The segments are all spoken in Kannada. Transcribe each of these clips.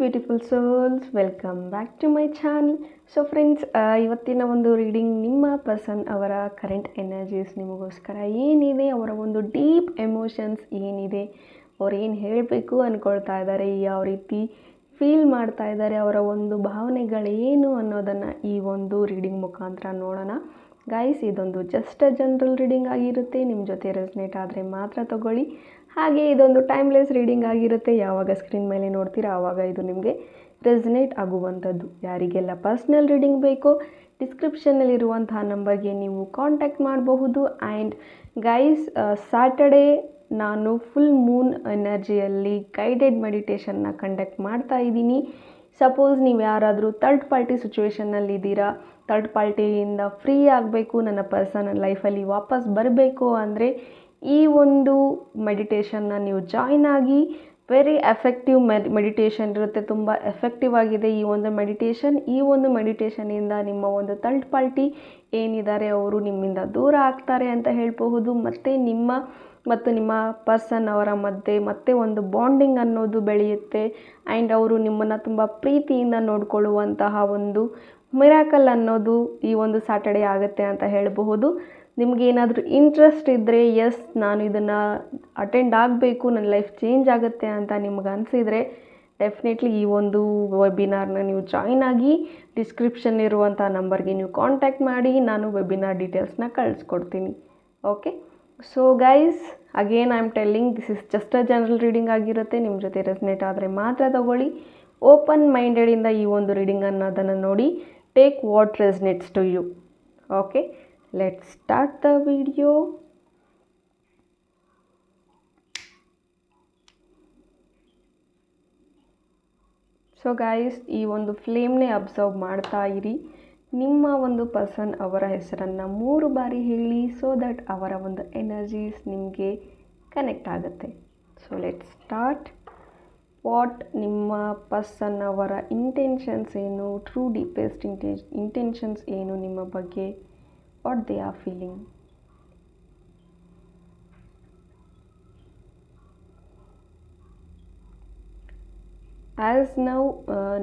Beautiful souls, welcome back to my channel. So friends, ಇವತ್ತಿನ ಒಂದು ರೀಡಿಂಗ್ ನಿಮ್ಮ ಪರ್ಸನ್ ಅವರ ಕರೆಂಟ್ ಎನರ್ಜೀಸ್ ನಿಮಗೋಸ್ಕರ ಏನಿದೆ, ಅವರ ಒಂದು ಡೀಪ್ ಎಮೋಷನ್ಸ್ ಏನಿದೆ, ಅವ್ರು ಏನು ಹೇಳಬೇಕು ಅಂದ್ಕೊಳ್ತಾ ಇದ್ದಾರೆ, ಯಾವ ರೀತಿ ಫೀಲ್ ಮಾಡ್ತಾ ಇದ್ದಾರೆ, ಅವರ ಒಂದು ಭಾವನೆಗಳೇನು ಅನ್ನೋದನ್ನು ಈ ಒಂದು ರೀಡಿಂಗ್ ಮುಖಾಂತರ ನೋಡೋಣ. ಗೈಸ್, ಇದೊಂದು ಜಸ್ಟ್ ಜನರಲ್ ರೀಡಿಂಗ್ ಆಗಿರುತ್ತೆ. ನಿಮ್ಮ ಜೊತೆ ರೆಸನೇಟ್ ಆದರೆ ಮಾತ್ರ ತಗೊಳ್ಳಿ. ಹಾಗೆ ಇದೊಂದು ಟೈಮ್ಲೆಸ್ ರೀಡಿಂಗ್ ಆಗಿರುತ್ತೆ. ಯಾವಾಗ ಸ್ಕ್ರೀನ್ ಮೇಲೆ ನೋಡ್ತೀರಾ ಆವಾಗ ಇದು ನಿಮಗೆ ರೆಸನೇಟ್ ಆಗುವಂಥದ್ದು. ಯಾರಿಗೆಲ್ಲ ಪರ್ಸ್ನಲ್ ರೀಡಿಂಗ್ ಬೇಕೋ ಡಿಸ್ಕ್ರಿಪ್ಷನ್ನಲ್ಲಿರುವಂತಹ ನಂಬರ್ಗೆ ನೀವು ಕಾಂಟ್ಯಾಕ್ಟ್ ಮಾಡಬಹುದು. ಆ್ಯಂಡ್ ಗೈಸ್, ಸ್ಯಾಟರ್ಡೇ ನಾನು ಫುಲ್ ಮೂನ್ ಎನರ್ಜಿಯಲ್ಲಿ ಗೈಡೆಡ್ ಮೆಡಿಟೇಷನ್ನ ಕಂಡಕ್ಟ್ ಮಾಡ್ತಾ ಇದ್ದೀನಿ. ಸಪೋಸ್ ನೀವು ಯಾರಾದರೂ ಥರ್ಡ್ ಪಾರ್ಟಿ ಸಿಚುವೇಷನ್ನಲ್ಲಿದ್ದೀರಾ, ಥರ್ಡ್ ಪಾರ್ಟಿಯಿಂದ ಫ್ರೀ ಆಗಬೇಕು, ನನ್ನ ಪರ್ಸನಲ್ ಲೈಫಲ್ಲಿ ವಾಪಸ್ ಬರಬೇಕು ಅಂದರೆ ಈ ಒಂದು ಮೆಡಿಟೇಷನ್ನ ನೀವು ಜಾಯ್ನ್ ಆಗಿ. ವೆರಿ ಎಫೆಕ್ಟಿವ್ ಮೆಡಿಟೇಷನ್ ಇರುತ್ತೆ. ತುಂಬ ಎಫೆಕ್ಟಿವ್ ಆಗಿದೆ ಈ ಒಂದು ಮೆಡಿಟೇಷನ್. ಈ ಒಂದು ಮೆಡಿಟೇಷನಿಂದ ನಿಮ್ಮ ಒಂದು ಥರ್ಡ್ ಪಾರ್ಟಿ ಏನಿದ್ದಾರೆ ಅವರು ನಿಮ್ಮಿಂದ ದೂರ ಆಗ್ತಾರೆ ಅಂತ ಹೇಳಬಹುದು. ಮತ್ತು ನಿಮ್ಮ ಪರ್ಸನ್ ಅವರ ಮಧ್ಯೆ ಮತ್ತೆ ಒಂದು ಬಾಂಡಿಂಗ್ ಅನ್ನೋದು ಬೆಳೆಯುತ್ತೆ. ಆ್ಯಂಡ್ ಅವರು ನಿಮ್ಮನ್ನು ತುಂಬ ಪ್ರೀತಿಯಿಂದ ನೋಡಿಕೊಳ್ಳುವಂತಹ ಒಂದು ಮಿರಾಕಲ್ ಅನ್ನೋದು ಈ ಒಂದು ಸ್ಯಾಟರ್ಡೇ ಆಗುತ್ತೆ ಅಂತ ಹೇಳಬಹುದು. ನಿಮಗೇನಾದರೂ ಇಂಟ್ರೆಸ್ಟ್ ಇದ್ದರೆ, ಎಸ್ ನಾನು ಇದನ್ನು ಅಟೆಂಡ್ ಆಗಬೇಕು, ನನ್ನ ಲೈಫ್ ಚೇಂಜ್ ಆಗುತ್ತೆ ಅಂತ ನಿಮ್ಗೆ ಅನಿಸಿದರೆ ಡೆಫಿನೆಟ್ಲಿ ಈ ಒಂದು ವೆಬಿನಾರ್ನ ನೀವು ಜಾಯ್ನ್ ಆಗಿ. ಡಿಸ್ಕ್ರಿಪ್ಷನ್ ಇರುವಂಥ ನಂಬರ್ಗೆ ನೀವು ಕಾಂಟ್ಯಾಕ್ಟ್ ಮಾಡಿ, ನಾನು ವೆಬಿನಾರ್ ಡೀಟೇಲ್ಸ್ನ ಕಳಿಸ್ಕೊಡ್ತೀನಿ. Okay, so guys, again I am telling, this is just a general reading ಆಗಿರುತ್ತೆ. ನಿಮ್ಮ ಜೊತೆ ರೆಸನೇಟ್ ಆದರೆ ಮಾತ್ರ ತಗೊಳ್ಳಿ. ಓಪನ್ ಮೈಂಡೆಡಿಂದ ಈ ಒಂದು ರೀಡಿಂಗ್ ಅನ್ನೋದನ್ನು ನೋಡಿ. Take what resonates to you. Okay, let's start the video. So guys, ಈ ಒಂದು ಫ್ಲೇಮ್ನೇ ಅಬ್ಸರ್ವ್ ಮಾಡ್ತಾ ಇರಿ. ನಿಮ್ಮ ಒಂದು ಪರ್ಸನ್ ಅವರ ಹೆಸರನ್ನು 3 ಬಾರಿ ಹೇಳಿ, ಸೊ ದಟ್ ಅವರ ಒಂದು ಎನರ್ಜೀಸ್ ನಿಮಗೆ ಕನೆಕ್ಟ್ ಆಗುತ್ತೆ. So let's start. ವಾಟ್ ನಿಮ್ಮ ಪರ್ಸನ್ ಅವರ ಇಂಟೆನ್ಷನ್ಸ್ ಏನು, ಟ್ರೂ ಡೀಪೆಸ್ಟ್ ಇಂಟೆನ್ಷನ್ಸ್ ಏನು ನಿಮ್ಮ ಬಗ್ಗೆ, what they are feeling. As ನಾವು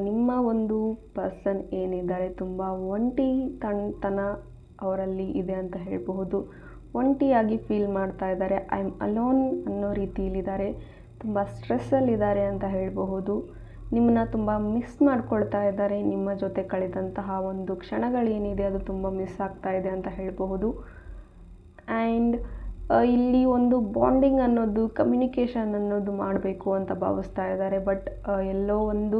ನಿಮ್ಮ ಒಂದು ಪರ್ಸನ್ ಏನಿದ್ದಾರೆ ತುಂಬ ಒಂಟಿತನ ಅವರಲ್ಲಿ ಇದೆ ಅಂತ ಹೇಳಬಹುದು. ಒಂಟಿಯಾಗಿ ಫೀಲ್ ಮಾಡ್ತಾ ಇದ್ದಾರೆ. ಐ ಆಮ್ ಅಲೋನ್ ಅನ್ನೋ ರೀತಿಯಲ್ಲಿದ್ದಾರೆ. ತುಂಬ ಸ್ಟ್ರೆಸ್ಸಲ್ಲಿದ್ದಾರೆ ಅಂತ ಹೇಳಬಹುದು. ನಿಮ್ಮನ್ನ ತುಂಬ ಮಿಸ್ ಮಾಡ್ಕೊಳ್ತಾ ಇದ್ದಾರೆ. ನಿಮ್ಮ ಜೊತೆ ಕಳೆದಂತಹ ಒಂದು ಕ್ಷಣಗಳೇನಿದೆ ಅದು ತುಂಬ ಮಿಸ್ ಆಗ್ತಾ ಇದೆ ಅಂತ ಹೇಳಬಹುದು. ಆ್ಯಂಡ್ ಇಲ್ಲಿ ಒಂದು ಬಾಂಡಿಂಗ್ ಅನ್ನೋದು, ಕಮ್ಯುನಿಕೇಷನ್ ಅನ್ನೋದು ಮಾಡಬೇಕು ಅಂತ ಭಾವಿಸ್ತಾ ಇದ್ದಾರೆ. ಬಟ್ ಎಲ್ಲೋ ಒಂದು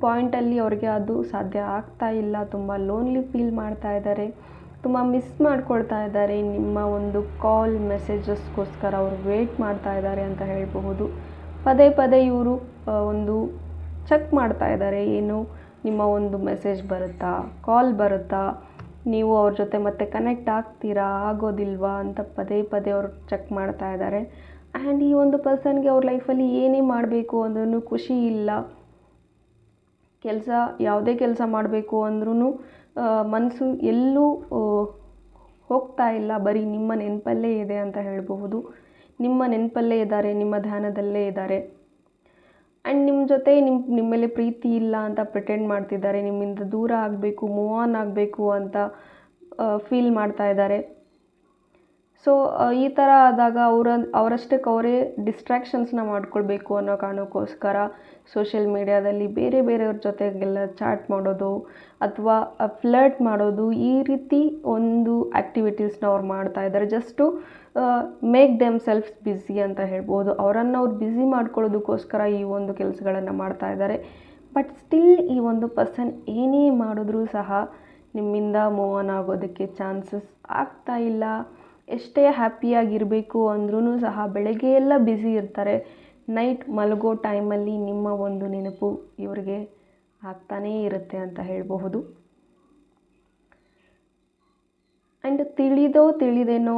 ಪಾಯಿಂಟಲ್ಲಿ ಅವ್ರಿಗೆ ಅದು ಸಾಧ್ಯ ಆಗ್ತಾ ಇಲ್ಲ. ತುಂಬ ಲೋನ್ಲಿ ಫೀಲ್ ಮಾಡ್ತಾ ಇದ್ದಾರೆ. ತುಂಬ ಮಿಸ್ ಮಾಡ್ಕೊಳ್ತಾ ಇದ್ದಾರೆ. ನಿಮ್ಮ ಒಂದು ಕಾಲ್ ಮೆಸೇಜಸ್ಗೋಸ್ಕರ ಅವರು ವೇಟ್ ಮಾಡ್ತಾ ಇದ್ದಾರೆ ಅಂತ ಹೇಳಬಹುದು. ಪದೇ ಪದೇ ಇವರು ಒಂದು ಚೆಕ್ ಮಾಡ್ತಾ ಇದ್ದಾರೆ, ಏನು ನಿಮ್ಮ ಒಂದು ಮೆಸೇಜ್ ಬರುತ್ತಾ, ಕಾಲ್ ಬರುತ್ತಾ, ನೀವು ಅವ್ರ ಜೊತೆ ಮತ್ತೆ ಕನೆಕ್ಟ್ ಆಗ್ತೀರಾ, ಆಗೋದಿಲ್ವಾ ಅಂತ ಪದೇ ಪದೇ ಅವರು ಚೆಕ್ ಮಾಡ್ತಾ ಇದ್ದಾರೆ. ಆ್ಯಂಡ್ ಈ ಒಂದು ಪರ್ಸನ್ಗೆ ಅವ್ರ ಲೈಫಲ್ಲಿ ಏನೇ ಮಾಡಬೇಕು ಅಂದ್ರೂ ಖುಷಿ ಇಲ್ಲ. ಯಾವುದೇ ಕೆಲಸ ಮಾಡಬೇಕು ಅಂದ್ರೂ ಮನಸ್ಸು ಎಲ್ಲೂ ಹೋಗ್ತಾ ಇಲ್ಲ, ಬರೀ ನಿಮ್ಮ ನೆನಪಲ್ಲೇ ಇದೆ ಅಂತ ಹೇಳಬಹುದು. ನಿಮ್ಮ ನೆನಪಲ್ಲೇ ಇದ್ದಾರೆ, ನಿಮ್ಮ ಧ್ಯಾನದಲ್ಲೇ ಇದ್ದಾರೆ. ಆ್ಯಂಡ್ ನಿಮ್ಮ ಜೊತೆ ನಿಮ್ಮ ಮೇಲೆ ಪ್ರೀತಿ ಇಲ್ಲ ಅಂತ ಪ್ರಿಟೆಂಡ್ ಮಾಡ್ತಿದ್ದಾರೆ. ನಿಮ್ಮಿಂದ ದೂರ ಆಗಬೇಕು, ಮೂವ್ ಆನ್ ಆಗಬೇಕು ಅಂತ ಫೀಲ್ ಮಾಡ್ತಾ ಇದ್ದಾರೆ. ಸೊ ಈ ಥರ ಆದಾಗ ಅವರಷ್ಟಕ್ಕೆ ಅವರೇ ಡಿಸ್ಟ್ರ್ಯಾಕ್ಷನ್ಸ್ನ ಮಾಡ್ಕೊಳ್ಬೇಕು ಅನ್ನೋ ಕಾರಣಕ್ಕೋಸ್ಕರ ಸೋಷಿಯಲ್ ಮೀಡಿಯಾದಲ್ಲಿ ಬೇರೆಯವ್ರ ಜೊತೆಗೆಲ್ಲ ಚಾಟ್ ಮಾಡೋದು ಅಥವಾ ಫ್ಲರ್ಟ್ ಮಾಡೋದು, ಈ ರೀತಿ ಒಂದು ಆ್ಯಕ್ಟಿವಿಟೀಸ್ನ ಅವ್ರು ಮಾಡ್ತಾ ಇದ್ದಾರೆ. Just make them selves busy ಅಂತ ಹೇಳ್ಬೋದು. ಅವರನ್ನು ಅವ್ರು ಬ್ಯುಸಿ ಮಾಡ್ಕೊಳ್ಳೋದಕ್ಕೋಸ್ಕರ ಈ ಒಂದು ಕೆಲಸಗಳನ್ನು ಮಾಡ್ತಾ ಇದ್ದಾರೆ. ಬಟ್ ಸ್ಟಿಲ್ ಈ ಒಂದು ಪರ್ಸನ್ ಏನೇ ಮಾಡಿದ್ರೂ ಸಹ ನಿಮ್ಮಿಂದ ಮೂವ್ ಆನ್ ಆಗೋದಕ್ಕೆ ಚಾನ್ಸಸ್ ಆಗ್ತಾ ಇಲ್ಲ. ಎಷ್ಟೇ ಹ್ಯಾಪಿಯಾಗಿರಬೇಕು ಅಂದ್ರೂ ಸಹ ಬೆಳಗ್ಗೆ ಎಲ್ಲ ಬ್ಯುಸಿ ಇರ್ತಾರೆ. ನೈಟ್ ಮಲಗೋ ಟೈಮಲ್ಲಿ ನಿಮ್ಮ ಒಂದು ನೆನಪು ಇವರಿಗೆ ಆಗ್ತಾನೇ ಇರುತ್ತೆ ಅಂತ ಹೇಳಬಹುದು. ಆ್ಯಂಡ್ ತಿಳಿದೇನೋ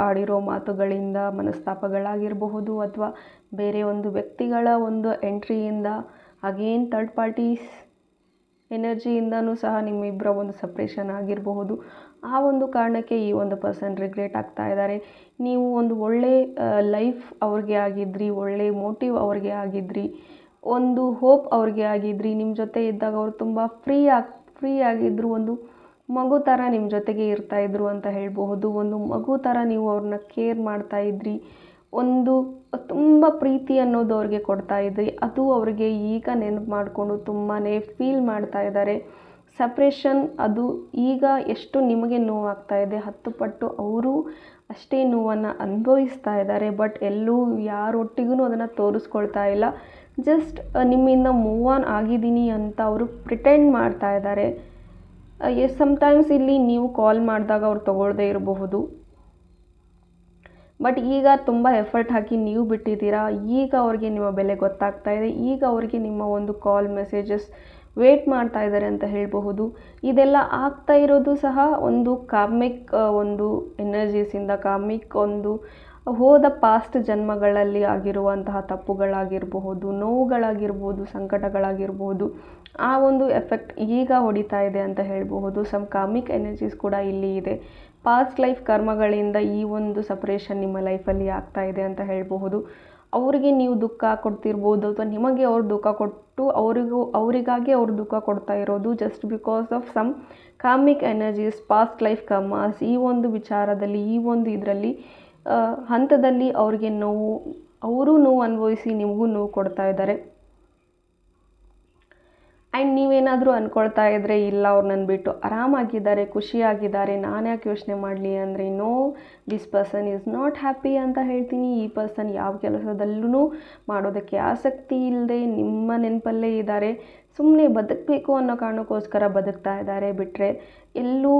ಆಡಿರೋ ಮಾತುಗಳಿಂದ ಮನಸ್ತಾಪಗಳಾಗಿರಬಹುದು, ಅಥವಾ ಬೇರೆ ಒಂದು ವ್ಯಕ್ತಿಗಳ ಒಂದು ಎಂಟ್ರಿಯಿಂದ, ಅಗೇನ್ ಥರ್ಡ್ ಪಾರ್ಟೀಸ್ ಎನರ್ಜಿಯಿಂದನೂ ಸಹ ನಿಮ್ಮಿಬ್ಬರ ಒಂದು ಸಪ್ರೇಷನ್ ಆಗಿರಬಹುದು. ಆ ಒಂದು ಕಾರಣಕ್ಕೆ ಈ ಒಂದು ಪರ್ಸನ್ ರಿಗ್ರೆಟ್ ಆಗ್ತಾ ಇದ್ದಾರೆ. ನೀವು ಒಂದು ಒಳ್ಳೆ ಲೈಫ್ ಅವ್ರಿಗೆ ಆಗಿದ್ರಿ, ಒಳ್ಳೆ ಮೋಟಿವ್ ಅವ್ರಿಗೆ ಆಗಿದ್ರಿ, ಒಂದು ಹೋಪ್ ಅವ್ರಿಗೆ ಆಗಿದ್ರಿ. ನಿಮ್ಮ ಜೊತೆ ಇದ್ದಾಗ ಅವರು ತುಂಬ ಫ್ರೀ ಆಗಿದ್ದರು. ಒಂದು ಮಗು ಥರ ನಿಮ್ಮ ಜೊತೆಗೆ ಇರ್ತಾಯಿದ್ರು ಅಂತ ಹೇಳಬಹುದು. ಒಂದು ಮಗು ಥರ ನೀವು ಅವ್ರನ್ನ ಕೇರ್ ಮಾಡ್ತಾಯಿದ್ರಿ. ಒಂದು ತುಂಬ ಪ್ರೀತಿ ಅನ್ನೋದು ಅವ್ರಿಗೆ ಕೊಡ್ತಾಯಿದ್ರಿ. ಅದು ಅವ್ರಿಗೆ ಈಗ ನೆನಪು ಮಾಡಿಕೊಂಡು ತುಂಬಾ ಫೀಲ್ ಮಾಡ್ತಾ ಇದ್ದಾರೆ. ಸಪ್ರೇಷನ್ ಅದು ಈಗ ಎಷ್ಟು ನಿಮಗೆ ನೋವಾಗ್ತಾ ಇದೆ 10 ಪಟ್ಟು ಅವರು ಅಷ್ಟೇ ನೋವನ್ನು ಅನುಭವಿಸ್ತಾ ಇದ್ದಾರೆ. ಬಟ್ ಎಲ್ಲೂ ಯಾರೊಟ್ಟಿಗೂ ಅದನ್ನು ತೋರಿಸ್ಕೊಳ್ತಾ ಇಲ್ಲ. ಜಸ್ಟ್ ನಿಮ್ಮಿಂದ ಮೂವ್ ಆನ್ ಆಗಿದ್ದೀನಿ ಅಂತ ಅವರು ಪ್ರಿಟೆಂಡ್ ಮಾಡ್ತಾ ಇದ್ದಾರೆ. ಸಮ್ಟೈಮ್ಸ್ ಇಲ್ಲಿ ನೀವು ಕಾಲ್ ಮಾಡಿದಾಗ ಅವ್ರು ತೊಗೊಳ್ಳದೇ ಇರಬಹುದು. ಬಟ್ ಈಗ ತುಂಬ ಎಫರ್ಟ್ ಹಾಕಿ ನೀವು ಬಿಟ್ಟಿದ್ದೀರಾ. ಈಗ ಅವ್ರಿಗೆ ನಿಮ್ಮ ಬೆಲೆ ಗೊತ್ತಾಗ್ತಾ ಇದೆ. ಈಗ ಅವ್ರಿಗೆ ನಿಮ್ಮ ಒಂದು ಕಾಲ್ ಮೆಸೇಜಸ್ ವೇಟ್ ಮಾಡ್ತಾ ಇದ್ದಾರೆ ಅಂತ ಹೇಳಬಹುದು. ಇದೆಲ್ಲ ಆಗ್ತಾ ಇರೋದು ಸಹ ಒಂದು ಕಾರ್ಮಿಕ್ ಒಂದು ಎನರ್ಜೀಸಿಂದ, ಕಾರ್ಮಿಕ್ ಒಂದು ಹೋದ ಪಾಸ್ಟ್ ಜನ್ಮಗಳಲ್ಲಿ ಆಗಿರುವಂತಹ ತಪ್ಪುಗಳಾಗಿರಬಹುದು, ನೋವುಗಳಾಗಿರ್ಬೋದು, ಸಂಕಟಗಳಾಗಿರ್ಬೋದು, ಆ ಒಂದು ಎಫೆಕ್ಟ್ ಈಗ ಹೊಡಿತಾ ಇದೆ ಅಂತ ಹೇಳಬಹುದು. ಸಮ್ ಕಾರ್ಮಿಕ್ ಎನರ್ಜೀಸ್ ಕೂಡ ಇಲ್ಲಿ ಇದೆ. ಪಾಸ್ಟ್ ಲೈಫ್ ಕರ್ಮಗಳಿಂದ ಈ ಒಂದು ಸಪ್ರೇಷನ್ ನಿಮ್ಮ ಲೈಫಲ್ಲಿ ಆಗ್ತಾ ಇದೆ ಅಂತ ಹೇಳಬಹುದು. ಅವರಿಗೆ ನೀವು ದುಃಖ ಕೊಡ್ತಿರ್ಬೋದು ಅಥವಾ ನಿಮಗೆ ಅವ್ರು ದುಃಖ ಕೊಟ್ಟು ಅವರಿಗಾಗಿ ಅವ್ರು ದುಃಖ ಕೊಡ್ತಾ ಇರೋದು just because of some karmic energies, past life karmas. ಈ ಒಂದು ವಿಚಾರದಲ್ಲಿ, ಈ ಒಂದು ಇದರಲ್ಲಿ ಹಂತದಲ್ಲಿ ಅವ್ರಿಗೆ ಅವರು ನೋವು ಅನುಭವಿಸಿ ನಿಮಗೂ ನೋವು ಕೊಡ್ತಾ ಇದ್ದಾರೆ. ಆ್ಯಂಡ್ ನೀವೇನಾದರೂ ಅಂದ್ಕೊಳ್ತಾ ಇದ್ದರೆ ಇಲ್ಲ ಅವ್ರು ನನ್ನ ಬಿಟ್ಟು ಆರಾಮಾಗಿದ್ದಾರೆ, ಖುಷಿಯಾಗಿದ್ದಾರೆ, ನಾನು ಯಾಕೆ ಯೋಚನೆ ಮಾಡಲಿ ಅಂದರೆ, no, this person is not happy ಅಂತ ಹೇಳ್ತೀನಿ. ಈ ಪರ್ಸನ್ ಯಾವ ಕೆಲಸದಲ್ಲೂ ಮಾಡೋದಕ್ಕೆ ಆಸಕ್ತಿ ಇಲ್ಲದೆ ನಿಮ್ಮ ನೆನಪಲ್ಲೇ ಇದ್ದಾರೆ. ಸುಮ್ಮನೆ ಬದುಕಬೇಕು ಅನ್ನೋ ಕಾರಣಕ್ಕೋಸ್ಕರ ಬದುಕ್ತಾ ಇದ್ದಾರೆ. ಬಿಟ್ಟರೆ ಎಲ್ಲೂ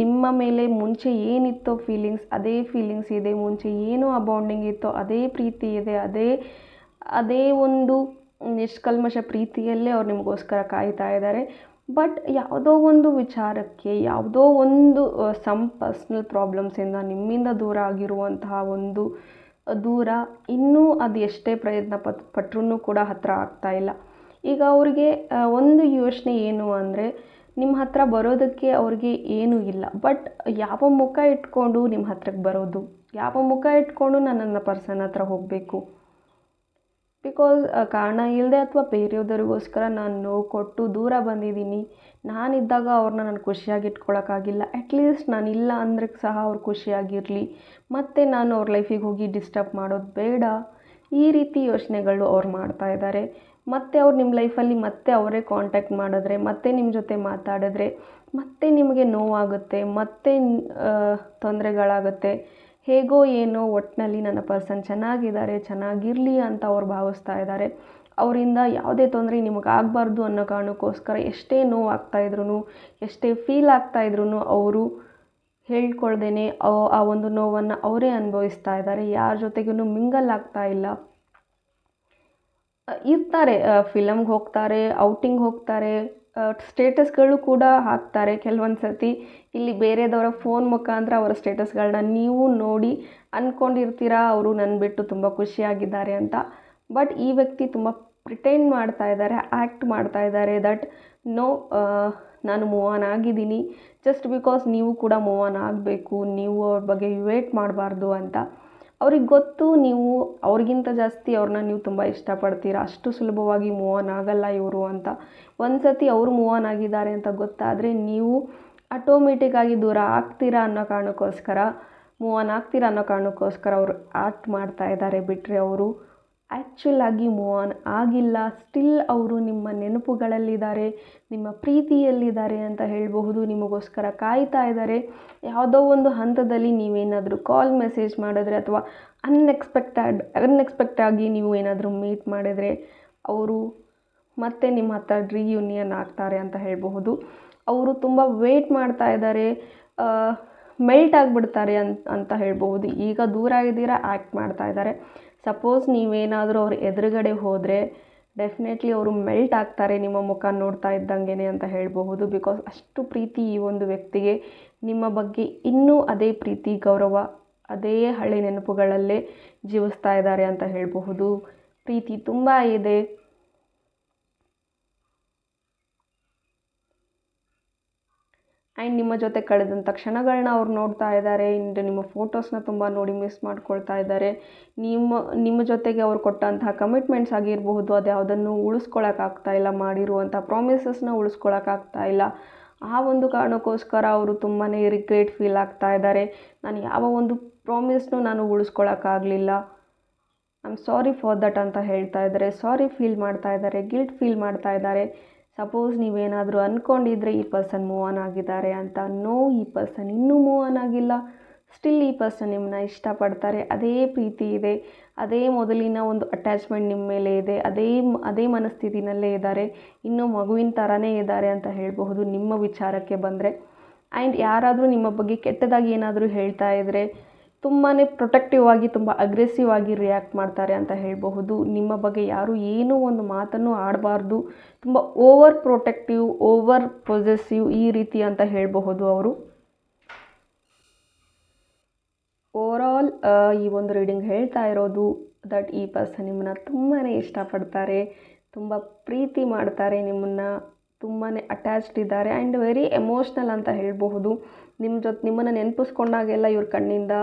ನಿಮ್ಮ ಮೇಲೆ ಮುಂಚೆ ಏನಿತ್ತೋ ಫೀಲಿಂಗ್ಸ್, ಅದೇ ಫೀಲಿಂಗ್ಸ್ ಇದೆ. ಮುಂಚೆ ಏನೋ ಆ ಬಾಂಡಿಂಗ್ ಇತ್ತೋ ಅದೇ ಪ್ರೀತಿ ಇದೆ. ಅದೇ ಒಂದು ನಿಷ್ಕಲ್ಮಶ ಪ್ರೀತಿಯಲ್ಲೇ ಅವ್ರು ನಿಮಗೋಸ್ಕರ ಕಾಯ್ತಾ ಇದ್ದಾರೆ. ಬಟ್ ಯಾವುದೋ ಒಂದು ವಿಚಾರಕ್ಕೆ, ಯಾವುದೋ ಒಂದು ಸಮ್ ಪರ್ಸ್ನಲ್ ಪ್ರಾಬ್ಲಮ್ಸಿಂದ ನಿಮ್ಮಿಂದ ದೂರ ಆಗಿರುವಂತಹ ಒಂದು ದೂರ ಇನ್ನೂ ಅದು ಎಷ್ಟೇ ಪ್ರಯತ್ನ ಪಟ್ಟರೂ ಕೂಡ ಹತ್ತಿರ ಆಗ್ತಾ ಇಲ್ಲ. ಈಗ ಅವರಿಗೆ ಒಂದು ಯೋಚನೆ ಏನು ಅಂದರೆ, ನಿಮ್ಮ ಹತ್ರ ಬರೋದಕ್ಕೆ ಅವ್ರಿಗೆ ಏನೂ ಇಲ್ಲ. ಬಟ್ ಯಾವ ಮುಖ ಇಟ್ಕೊಂಡು ನಿಮ್ಮ ಹತ್ರಕ್ಕೆ ಬರೋದು, ಯಾವ ಮುಖ ಇಟ್ಕೊಂಡು ನಾನು ನನ್ನ ಪರ್ಸನ್ ಹತ್ರ ಹೋಗಬೇಕು. ಬಿಕಾಸ್ ಕಾರಣ ಇಲ್ಲದೆ ಅಥವಾ ಬೇರೆಯವ್ರಿಗೋಸ್ಕರ ನಾನು ನೋವು ಕೊಟ್ಟು ದೂರ ಬಂದಿದ್ದೀನಿ. ನಾನಿದ್ದಾಗ ಅವ್ರನ್ನ ನಾನು ಖುಷಿಯಾಗಿ ಇಟ್ಕೊಳ್ಳೋಕ್ಕಾಗಿಲ್ಲ. ಅಟ್ಲೀಸ್ಟ್ ನಾನಿಲ್ಲ ಅಂದ್ರೆ ಸಹ ಅವ್ರು ಖುಷಿಯಾಗಿರಲಿ. ಮತ್ತು ನಾನು ಅವ್ರ ಲೈಫಿಗೆ ಹೋಗಿ ಡಿಸ್ಟರ್ಬ್ ಮಾಡೋದು ಬೇಡ. ಈ ರೀತಿ ಯೋಚನೆಗಳು ಅವ್ರು ಮಾಡ್ತಾ ಇದ್ದಾರೆ. ಮತ್ತು ಅವ್ರು ನಿಮ್ಮ ಲೈಫಲ್ಲಿ ಮತ್ತೆ ಅವರೇ ಕಾಂಟ್ಯಾಕ್ಟ್ ಮಾಡಿದ್ರೆ, ಮತ್ತೆ ನಿಮ್ಮ ಜೊತೆ ಮಾತಾಡಿದ್ರೆ, ಮತ್ತೆ ನಿಮಗೆ ನೋವಾಗುತ್ತೆ, ಮತ್ತೆ ತೊಂದರೆಗಳಾಗುತ್ತೆ. ಹೇಗೋ ಏನೋ ಒಟ್ಟಿನಲ್ಲಿ ನನ್ನ ಪರ್ಸನ್ ಚೆನ್ನಾಗಿದ್ದಾರೆ, ಚೆನ್ನಾಗಿರಲಿ ಅಂತ ಅವ್ರು ಭಾವಿಸ್ತಾ ಇದ್ದಾರೆ. ಅವರಿಂದ ಯಾವುದೇ ತೊಂದರೆ ನಿಮಗಾಗಬಾರ್ದು ಅನ್ನೋ ಕಾರಣಕ್ಕೋಸ್ಕರ ಎಷ್ಟೇ ನೋವು ಆಗ್ತಾಯಿದ್ರು, ಎಷ್ಟೇ ಫೀಲ್ ಆಗ್ತಾಯಿದ್ರು ಅವರು ಹೇಳ್ಕೊಳ್ದೇ ಆ ಒಂದು ನೋವನ್ನು ಅವರೇ ಅನುಭವಿಸ್ತಾ ಇದ್ದಾರೆ. ಯಾರ ಜೊತೆಗೂ ಮಿಂಗಲ್ ಆಗ್ತಾ ಇಲ್ಲ. ಇರ್ತಾರೆ, ಫಿಲಮ್ಗೆ ಹೋಗ್ತಾರೆ, ಔಟಿಂಗ್ ಹೋಗ್ತಾರೆ, ಸ್ಟೇಟಸ್ಗಳು ಕೂಡ ಹಾಕ್ತಾರೆ. ಕೆಲವೊಂದು ಸರ್ತಿ ಇಲ್ಲಿ ಬೇರೆದವರ ಫೋನ್ ಮುಖಾಂತರ ಅವರ ಸ್ಟೇಟಸ್ಗಳನ್ನ ನೀವು ನೋಡಿ ಅಂದ್ಕೊಂಡಿರ್ತೀರಾ ಅವರು ನನ್ನ ಬಿಟ್ಟು ತುಂಬ ಖುಷಿಯಾಗಿದ್ದಾರೆ ಅಂತ. ಬಟ್ ಈ ವ್ಯಕ್ತಿ ತುಂಬ ಪ್ರಿಟೆಂಡ್ ಮಾಡ್ತಾ ಇದ್ದಾರೆ, ಆ್ಯಕ್ಟ್ ಮಾಡ್ತಾ ಇದ್ದಾರೆ ದಟ್ ನೋ, ನಾನು ಮೂವ್ ಆನ್ ಆಗಿದ್ದೀನಿ. ಜಸ್ಟ್ ಬಿಕಾಸ್ ನೀವು ಕೂಡ ಮೂವ್ ಆನ್ ಆಗಬೇಕು, ನೀವು ಅವ್ರ ಬಗ್ಗೆ ವೇಟ್ ಮಾಡಬಾರ್ದು ಅಂತ. ಅವ್ರಿಗೆ ಗೊತ್ತು ನೀವು ಅವ್ರಿಗಿಂತ ಜಾಸ್ತಿ ಅವ್ರನ್ನ ನೀವು ತುಂಬ ಇಷ್ಟಪಡ್ತೀರಾ. ಅಷ್ಟು ಸುಲಭವಾಗಿ ಮೂವ್ ಆನ್ ಆಗಲ್ಲ ಇವರು ಅಂತ. ಒಂದು ಸತಿ ಅವರು ಮೂವ್ ಆನ್ ಆಗಿದ್ದಾರೆ ಅಂತ ಗೊತ್ತಾದರೆ ನೀವು ಆಟೋಮೆಟಿಕ್ಕಾಗಿ ದೂರ ಆಗ್ತೀರಾ ಅನ್ನೋ ಕಾರಣಕ್ಕೋಸ್ಕರ, ಮೂವ್ ಆನ್ ಆಗ್ತೀರಾ ಅನ್ನೋ ಕಾರಣಕ್ಕೋಸ್ಕರ ಅವರು ಆ್ಯಕ್ಟ್ ಮಾಡ್ತಾ ಇದ್ದಾರೆ. ಬಿಟ್ಟರೆ ಅವರು ಆ್ಯಕ್ಚುಲಾಗಿ ಮೂವ್ ಆನ್ ಆಗಿಲ್ಲ. ಸ್ಟಿಲ್ ಅವರು ನಿಮ್ಮ ನೆನಪುಗಳಲ್ಲಿದ್ದಾರೆ, ನಿಮ್ಮ ಪ್ರೀತಿಯಲ್ಲಿದ್ದಾರೆ ಅಂತ ಹೇಳಬಹುದು. ನಿಮಗೋಸ್ಕರ ಕಾಯ್ತಾ ಇದ್ದಾರೆ. ಯಾವುದೋ ಒಂದು ಹಂತದಲ್ಲಿ ನೀವೇನಾದರೂ ಕಾಲ್ ಮೆಸೇಜ್ ಮಾಡಿದ್ರೆ ಅಥವಾ ಅನ್ಎಕ್ಸ್ಪೆಕ್ಟ್ ಆಗಿ ನೀವು ಏನಾದರೂ ಮೀಟ್ ಮಾಡಿದರೆ ಅವರು ಮತ್ತೆ ನಿಮ್ಮ ಹತ್ರ ರಿಯೂನಿಯನ್ ಆಗ್ತಾರೆ ಅಂತ ಹೇಳಬಹುದು. ಅವರು ತುಂಬ ವೇಟ್ ಮಾಡ್ತಾ ಇದ್ದಾರೆ, ಮೆಲ್ಟ್ ಆಗಿಬಿಡ್ತಾರೆ ಅಂತ ಹೇಳ್ಬಹುದು. ಈಗ ದೂರ ಇದ್ದೀರಾ, ಆ್ಯಕ್ಟ್ ಮಾಡ್ತಾ ಇದ್ದಾರೆ. ಸಪೋಸ್ ನೀವೇನಾದರೂ ಅವ್ರ ಎದುರುಗಡೆ ಹೋದರೆ ಡೆಫಿನೆಟ್ಲಿ ಅವರು ಮೆಲ್ಟ್ ಆಗ್ತಾರೆ ನಿಮ್ಮ ಮುಖ ನೋಡ್ತಾ ಇದ್ದಂಗೆ ಅಂತ ಹೇಳಬಹುದು. ಬಿಕಾಸ್ ಅಷ್ಟು ಪ್ರೀತಿ ಈ ಒಂದು ವ್ಯಕ್ತಿಗೆ ನಿಮ್ಮ ಬಗ್ಗೆ ಇನ್ನೂ ಅದೇ ಪ್ರೀತಿ, ಗೌರವ, ಅದೇ ಹಳೆ ನೆನಪುಗಳಲ್ಲೇ ಜೀವಿಸ್ತಾ ಇದ್ದಾರೆ ಅಂತ ಹೇಳಬಹುದು. ಪ್ರೀತಿ ತುಂಬ ಇದೆ. ಆ್ಯಂಡ್ ನಿಮ್ಮ ಜೊತೆ ಕಳೆದಂಥ ಕ್ಷಣಗಳನ್ನ ಅವ್ರು ನೋಡ್ತಾ ಇದ್ದಾರೆ. ಆ್ಯಂಡ್ ನಿಮ್ಮ ಫೋಟೋಸ್ನ ತುಂಬ ನೋಡಿ ಮಿಸ್ ಮಾಡ್ಕೊಳ್ತಾ ಇದ್ದಾರೆ. ನಿಮ್ಮ ಜೊತೆಗೆ ಅವ್ರು ಕೊಟ್ಟಂತಹ ಕಮಿಟ್ಮೆಂಟ್ಸ್ ಆಗಿರಬಹುದು, ಅದು ಯಾವುದನ್ನು ಉಳಿಸ್ಕೊಳಕ್ಕಾಗ್ತಾ ಇಲ್ಲ, ಮಾಡಿರುವಂಥ ಪ್ರಾಮಿಸಸ್ನ ಉಳಿಸ್ಕೊಳಕ್ಕಾಗ್ತಾ ಇಲ್ಲ. ಆ ಒಂದು ಕಾರಣಕ್ಕೋಸ್ಕರ ಅವರು ತುಂಬಾ ರಿಗ್ರೆಟ್ ಫೀಲ್ ಆಗ್ತಾ ಇದ್ದಾರೆ. ನಾನು ಯಾವ ಒಂದು ಪ್ರಾಮಿಸ್ನು ನಾನು ಉಳಿಸ್ಕೊಳಕ್ಕಾಗಲಿಲ್ಲ, I am sorry for that ಅಂತ ಹೇಳ್ತಾ ಇದ್ದಾರೆ. ಸಾರಿ ಫೀಲ್ ಮಾಡ್ತಾ ಇದ್ದಾರೆ, ಗಿಲ್ಟ್ ಫೀಲ್ ಮಾಡ್ತಾ ಇದ್ದಾರೆ. ಸಪೋಸ್ ನೀವೇನಾದರೂ ಅಂದ್ಕೊಂಡಿದ್ರೆ ಈ ಪರ್ಸನ್ ಮೂವ್ ಆನ್ ಆಗಿದ್ದಾರೆ ಅಂತ, ನೋ, ಈ ಪರ್ಸನ್ ಇನ್ನೂ ಮೂವ್ ಆನ್ ಆಗಿಲ್ಲ. ಸ್ಟಿಲ್ ಈ ಪರ್ಸನ್ ನಿಮ್ಮನ್ನ ಇಷ್ಟಪಡ್ತಾರೆ. ಅದೇ ಪ್ರೀತಿ ಇದೆ, ಅದೇ ಮೊದಲಿನ ಒಂದು ಅಟ್ಯಾಚ್ಮೆಂಟ್ ನಿಮ್ಮ ಮೇಲೆ ಇದೆ, ಅದೇ ಮನಸ್ಥಿತಿನಲ್ಲೇ ಇದ್ದಾರೆ, ಇನ್ನೂ ಮಗುವಿನ ಥರನೇ ಇದ್ದಾರೆ ಅಂತ ಹೇಳಬಹುದು ನಿಮ್ಮ ವಿಚಾರಕ್ಕೆ ಬಂದರೆ. ಆ್ಯಂಡ್ ಯಾರಾದರೂ ನಿಮ್ಮ ಬಗ್ಗೆ ಕೆಟ್ಟದಾಗಿ ಏನಾದರೂ ಹೇಳ್ತಾ ಇದ್ದರೆ ತುಂಬಾ ಪ್ರೊಟೆಕ್ಟಿವ್ ಆಗಿ, ತುಂಬ ಅಗ್ರೆಸಿವ್ ಆಗಿ ರಿಯಾಕ್ಟ್ ಮಾಡ್ತಾರೆ ಅಂತ ಹೇಳಬಹುದು. ನಿಮ್ಮ ಬಗ್ಗೆ ಯಾರೂ ಏನೂ ಒಂದು ಮಾತನ್ನು ಆಡಬಾರ್ದು, ತುಂಬ ಓವರ್ ಪ್ರೊಟೆಕ್ಟಿವ್, ಓವರ್ ಪೊಸೆಸಿವ್ ಈ ರೀತಿ ಅಂತ ಹೇಳಬಹುದು ಅವರು. ಓವರಾಲ್ ಈ ಒಂದು ರೀಡಿಂಗ್ ಹೇಳ್ತಾ ಇರೋದು ದಟ್ ಈ ಪರ್ಸನ್ ನಿಮ್ಮನ್ನ ತುಂಬಾ ಇಷ್ಟಪಡ್ತಾರೆ, ತುಂಬ ಪ್ರೀತಿ ಮಾಡ್ತಾರೆ, ತುಂಬಾ ಅಟ್ಯಾಚ್ಡ್ ಇದ್ದಾರೆ ಆ್ಯಂಡ್ ವೆರಿ ಎಮೋಷ್ನಲ್ ಅಂತ ಹೇಳಬಹುದು. ನಿಮ್ಮನ್ನು ನೆನಪಿಸ್ಕೊಂಡಾಗೆಲ್ಲ ಇವ್ರ ಕಣ್ಣಿಂದ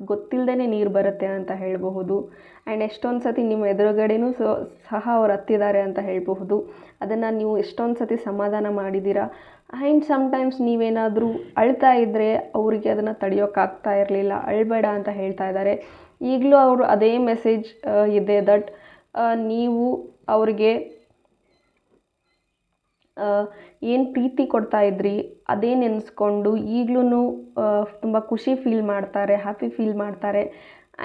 ಗೊತ್ತಿಲ್ಲದೇ ನೀರು ಬರುತ್ತೆ ಅಂತ ಹೇಳಬಹುದು. ಆ್ಯಂಡ್ ಎಷ್ಟೊಂದು ಸತಿ ನಿಮ್ಮ ಎದುರುಗಡೆನೂ ಸಹ ಅವ್ರು ಹತ್ತಿದ್ದಾರೆ ಅಂತ ಹೇಳಬಹುದು. ಅದನ್ನು ನೀವು ಎಷ್ಟೊಂದು ಸತಿ ಸಮಾಧಾನ ಮಾಡಿದ್ದೀರಾ. ಆ್ಯಂಡ್ ಸಮ್ಟೈಮ್ಸ್ ನೀವೇನಾದರೂ ಅಳ್ತಾ ಇದ್ದರೆ ಅವರಿಗೆ ಅದನ್ನು ತಡೆಯೋಕ್ಕಾಗ್ತಾ ಇರಲಿಲ್ಲ, ಅಳಬೇಡ ಅಂತ ಹೇಳ್ತಾ ಇದ್ದಾರೆ. ಈಗಲೂ ಅವರು ಅದೇ ಮೆಸೇಜ್ ಇದೆ ದಟ್ ನೀವು ಅವ್ರಿಗೆ ಏನು ಪ್ರೀತಿ ಕೊಡ್ತಾ ಇದ್ರಿ ಅದೇ ನೆನೆಸ್ಕೊಂಡು ಈಗಲೂ ತುಂಬ ಖುಷಿ ಫೀಲ್ ಮಾಡ್ತಾರೆ, ಹ್ಯಾಪಿ ಫೀಲ್ ಮಾಡ್ತಾರೆ.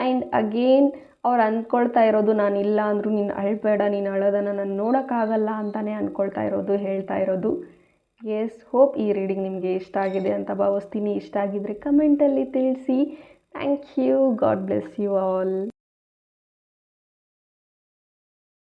ಆ್ಯಂಡ್ ಅಗೇನ್ ಅವ್ರು ಅಂದ್ಕೊಳ್ತಾ ಇರೋದು, ನಾನಿಲ್ಲ ಅಂದರೂ ನೀನು ಅಳಬೇಡ, ನೀನು ಅಳೋದನ್ನು ನಾನು ನೋಡೋಕ್ಕಾಗಲ್ಲ ಅಂತಲೇ ಅಂದ್ಕೊಳ್ತಾ ಇರೋದು, ಹೇಳ್ತಾ ಇರೋದು. ಎಸ್, ಹೋಪ್ ಈ ರೀಡಿಂಗ್ ನಿಮಗೆ ಇಷ್ಟ ಆಗಿದೆ ಅಂತ ಭಾವಿಸ್ತೀನಿ. ಇಷ್ಟ ಆಗಿದ್ದರೆ ಕಮೆಂಟಲ್ಲಿ ತಿಳಿಸಿ. Thank you. God bless you all.